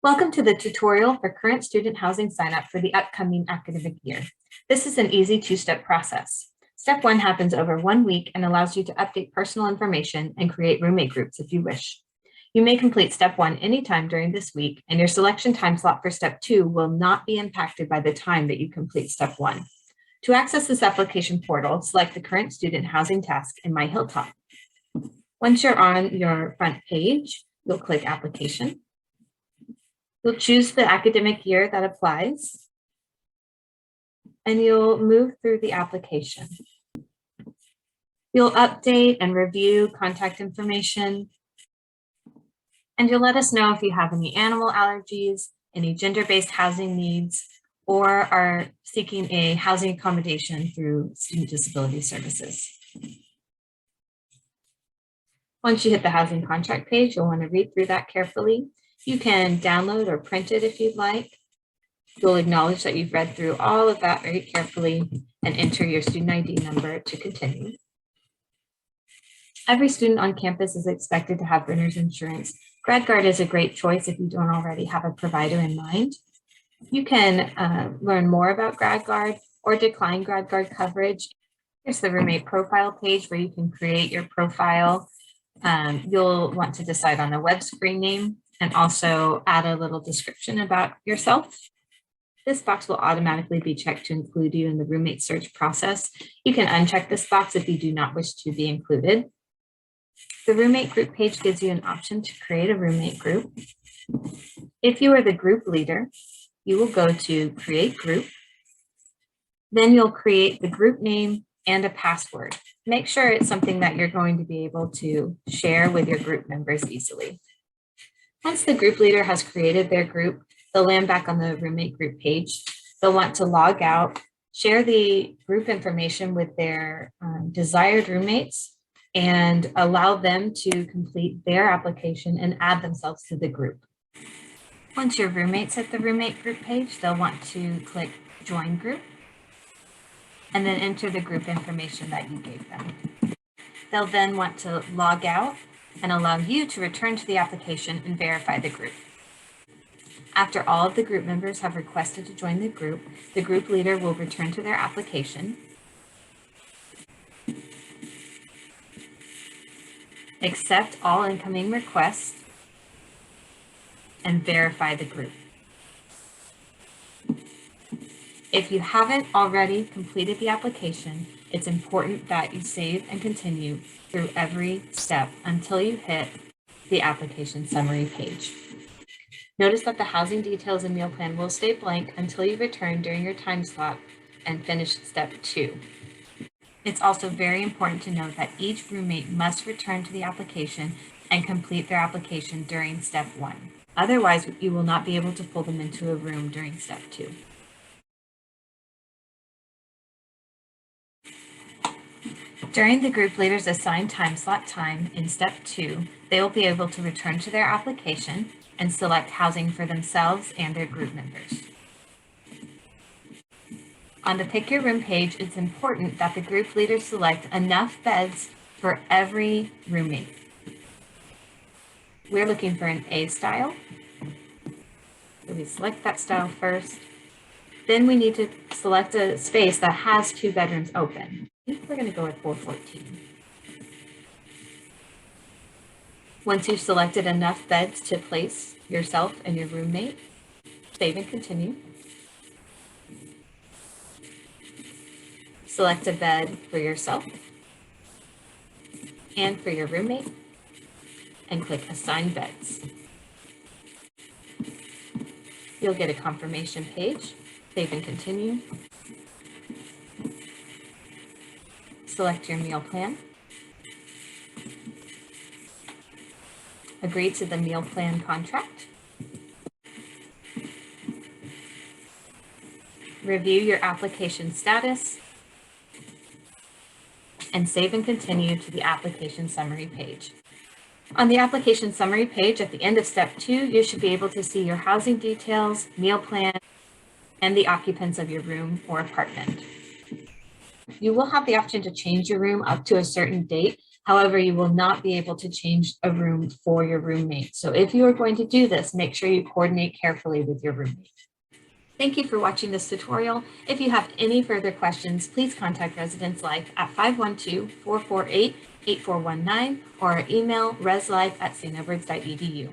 Welcome to the tutorial for current student housing sign-up for the upcoming academic year. This is an easy two-step process. Step 1 happens over 1 week and allows you to update personal information and create roommate groups if you wish. You may complete Step 1 anytime during this week, and your selection time slot for Step 2 will not be impacted by the time that you complete Step 1. To access this application portal, select the current student housing task in My Hilltop. Once you're on your front page, you'll click Application. You'll choose the academic year that applies, and you'll move through the application. You'll update and review contact information, and you'll let us know if you have any animal allergies, any gender-based housing needs, or are seeking a housing accommodation through Student Disability Services. Once you hit the housing contract page, you'll want to read through that carefully. You can download or print it if you'd like. You'll acknowledge that you've read through all of that very carefully and enter your student ID number to continue. Every student on campus is expected to have renter's insurance. GradGuard is a great choice if you don't already have a provider in mind. You can learn more about GradGuard or decline GradGuard coverage. Here's the roommate profile page where you can create your profile. You'll want to decide on a web screen name and also add a little description about yourself. This box will automatically be checked to include you in the roommate search process. You can uncheck this box if you do not wish to be included. The roommate group page gives you an option to create a roommate group. If you are the group leader, you will go to Create Group. Then you'll create the group name and a password. Make sure it's something that you're going to be able to share with your group members easily. Once the group leader has created their group, they'll land back on the roommate group page. They'll want to log out, share the group information with their desired roommates, and allow them to complete their application and add themselves to the group. Once your roommates hit the roommate group page, they'll want to click Join Group and then enter the group information that you gave them. They'll then want to log out and allow you to return to the application and verify the group. After all of the group members have requested to join the group leader will return to their application, accept all incoming requests, and verify the group. If you haven't already completed the application, it's important that you save and continue through every step until you hit the application summary page. Notice that the housing details and meal plan will stay blank until you return during your time slot and finish Step 2. It's also very important to note that each roommate must return to the application and complete their application during Step 1. Otherwise, you will not be able to pull them into a room during Step 2. During the group leader's assigned time slot time in Step 2, they will be able to return to their application and select housing for themselves and their group members. On the Pick Your Room page, it's important that the group leader select enough beds for every roommate. We're looking for an A style. So we select that style first. Then we need to select a space that has 2 bedrooms open. We're going to go with 414. Once you've selected enough beds to place yourself and your roommate, save and continue. Select a bed for yourself and for your roommate and click Assign Beds. You'll get a confirmation page. Save and continue. Select your meal plan. Agree to the meal plan contract. Review your application status and save and continue to the application summary page. On the application summary page at the end of Step 2, you should be able to see your housing details, meal plan, and the occupants of your room or apartment. You will have the option to change your room up to a certain date, However, you will not be able to change a room for your roommate. So if you are going to do this, make sure you coordinate carefully with your roommate. Thank you for watching this tutorial. If you have any further questions, please contact Residence Life at 512-448-8419 or email reslife@stedwards.edu.